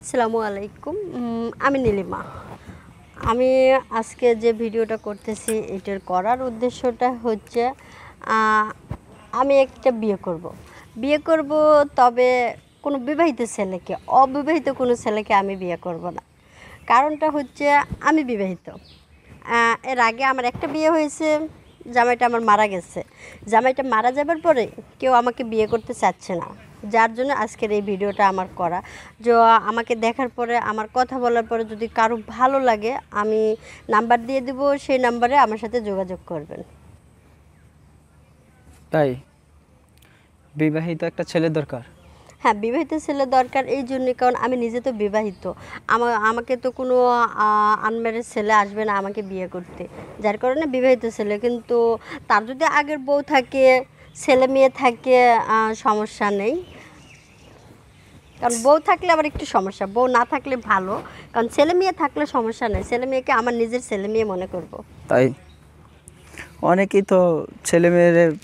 আসসালামু আলাইকুম। আমি নীলিমা। আমি আজকে যে ভিডিওটা করতেছি এটার করার উদ্দেশ্যটা হচ্ছে আ আমি একটা বিয়ে করব। বিয়ে করব, তবে কোনো বিবাহিত ছেলেকে, অবিবাহিত কোনো ছেলেকে আমি বিয়ে করব না। কারণটা হচ্ছে আমি বিবাহিত। এর আগে আমার একটা বিয়ে হয়েছে, জামাইটা আমার মারা গেছে। জামাইটা মারা যাবার পরে কেউ আমাকে বিয়ে করতে চাচ্ছে না। যার জন্য আজকের এই ভিডিওটা আমার করা। যে আমাকে দেখার পরে, আমার কথা বলার পরে যদি কারো ভালো লাগে, আমি নাম্বার দিয়ে দেব, সেই নাম্বারে আমার সাথে যোগাযোগ করবেন। তাই বিবাহিত একটা ছেলে দরকার। হ্যাঁ, বিবাহিত ছেলে দরকার এই জন্যই, কারণ আমি নিজে তো বিবাহিত। আমাকে তো কোনো আনম্যারেড ছেলে আসবে না আমাকে বিয়ে করতে। যার কারণে বিবাহিত ছেলে, কিন্তু তার যদি আগের বউ থাকে, ছেলে মেয়ে থাকে, সমস্যা নেই। কারণ বউ থাকলে আবার একটু সমস্যা, বউ না থাকলে ভালো। কারণ ছেলে মেয়ে থাকলে সমস্যা নেই, ছেলে মেয়েকে আমার নিজের ছেলে মেয়ে মনে করব। তাই অনেকেই তো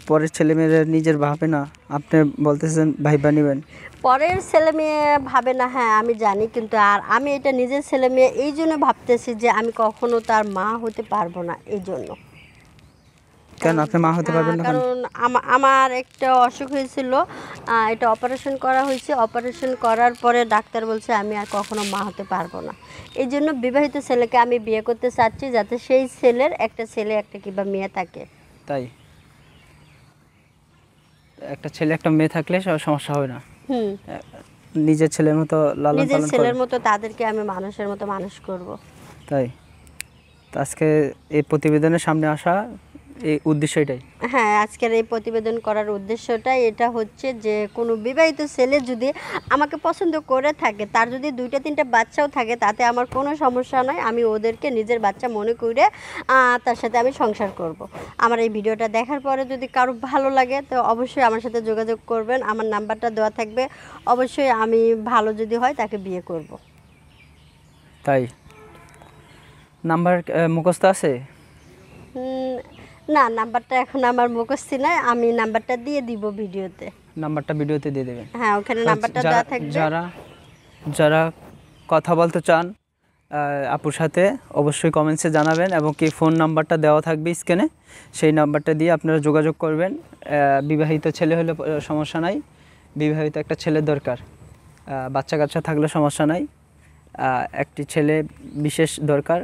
পরের ছেলে মেয়েরা নিজের ভাবে না, আপনি বলতেছেন ভাইবা নিবেন। পরের ছেলে মেয়ে ভাবে না, হ্যাঁ আমি জানি, কিন্তু আর আমি এটা নিজের ছেলে মেয়ে এই জন্য ভাবতেছি যে আমি কখনো তার মা হতে পারবো না। এই জন্য, কেন আপনি মা হতে পারবেন না? কারণ আমার একটা অসুখ হয়েছিল, এটা অপারেশন করা হয়েছে। অপারেশন করার পরে ডাক্তার বলছে আমি আর কখনো মা হতে পারবো না। এই জন্য বিবাহিত ছেলেকে আমি বিয়ে করতে চাচ্ছি, যাতে সেই ছেলের একটা ছেলে একটা কিংবা মেয়ে থাকে। তাই একটা ছেলে একটা মেয়ে থাকলে সমস্যা হবে না। নিজের ছেলের মতো লালন নিজের পালন ছেলের করবে। মতো তাদেরকে আমি মানুষের মতো মানুষ করব। তাই তো আজকে এই প্রতিবেদনের সামনে আসা এই উদ্দেশ্য এটাই। হ্যাঁ, আজকের এই প্রতিবেদন করার উদ্দেশ্যটা এটা হচ্ছে যে কোনো বিবাহিত ছেলে যদি আমাকে পছন্দ করে থাকে, তার যদি 2-3টা বাচ্চাও থাকে, তাতে আমার কোনো সমস্যা নয়। আমি ওদেরকে নিজের বাচ্চা মনে করে তার সাথে আমি সংসার করব। আমার এই ভিডিওটা দেখার পরে যদি কারো ভালো লাগে, তো অবশ্যই আমার সাথে যোগাযোগ করবেন। আমার নাম্বারটা দেওয়া থাকবে। অবশ্যই আমি ভালো যদি হয় তাকে বিয়ে করব। তাই নাম্বার মুখস্থ আছে? না, নাম্বারটা এখন আমার মুখস্থ নাই। আমি নাম্বারটা দিয়ে দিব ভিডিওতে। নাম্বারটা ভিডিওতে দিয়ে দেবেন। হ্যাঁ, ওখানে নাম্বারটা দেওয়া থাকবে। যারা কথা বলতে চান আপুর সাথে, অবশ্যই কমেন্টসে জানাবেন, এবং কি ফোন নাম্বারটা দেওয়া থাকবে স্ক্রিনে, সেই নাম্বারটা দিয়ে আপনারা যোগাযোগ করবেন। বিবাহিত ছেলে হলে সমস্যা নাই, বিবাহিত একটা ছেলের দরকার। বাচ্চা কাচ্চা থাকলে সমস্যা নাই, একটি ছেলে বিশেষ দরকার।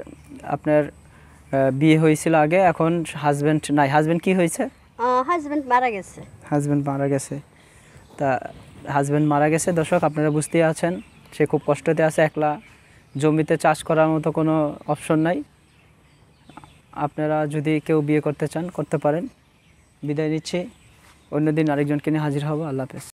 আপনার বিয়ে হয়েছিল আগে, এখন হাজব্যান্ড নাই। হাজব্যান্ড কি হয়েছে? হাজবেন্ড মারা গেছে। হাজব্যান্ড মারা গেছে। তা হাজব্যান্ড মারা গেছে, দর্শক আপনারা বুঝতেই আছেন, সে খুব কষ্টতে আছে, একলা, জমিতে চাষ করার মতো কোনো অপশন নাই। আপনারা যদি কেউ বিয়ে করতে চান করতে পারেন। বিদায় নিচ্ছি, অন্যদিন আরেকজনকে নিয়ে হাজির হব। আল্লাহ হাফেজ।